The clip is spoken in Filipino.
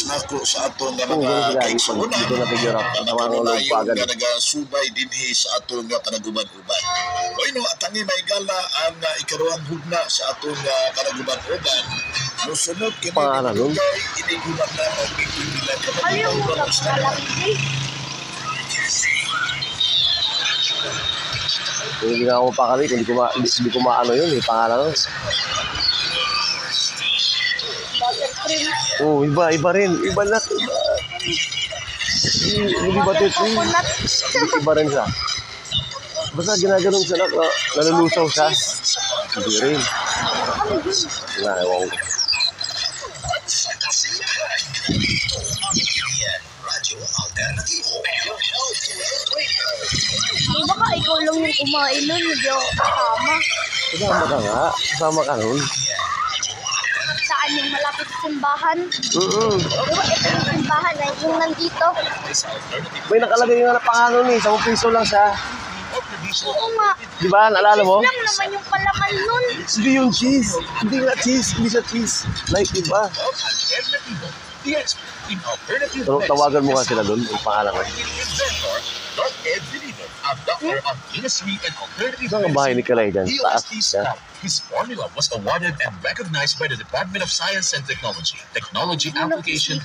nako sa aton nga Oo, ganun mga sila. kaigsuonan. Dito na figure out. Tama ko lang Pagkakulayon pagad. nga nagasubay dinhi sa aton nga kanaguban-uban. Oy no, atani may gala ang ikaduhang hugna sa aton nga kanaguban-uban. Musunod kini Pangalan nun? iniguban na magpipililan ka Ayaw mo na palaki. Kung hindi nga ako mapakali, hindi ko maano yun eh, pangalan nun. Buttercream. Oo, iba rin. Iba na. Hindi ba ito? Coconut. Iba rin siya. Basta ginaganong siya na nalulusaw siya. Hindi rin. Wala, ewan ko. Di ba ka ikaw lang yung kumain nun? Hindi ako kasama. Kasama ka nga. Kasama ka nun. Saan yung malapit sa simbahan? Di ba ito yung simbahan na yung nandito? May nakalagay nga na pangalan eh. 10 piso lang siya. Oo nga. Di ba? Naalala mo? Lang naman yung palaman nun. Hindi yung cheese. Hindi nga cheese. Hindi siya cheese. Like, iba. Tawagan mo nga sila doon. Yung pangalan ko. Saan ang bahay ni Kalay dyan? Taas. His formula was awarded and recognized by the Department of Science and Technology, Technology Application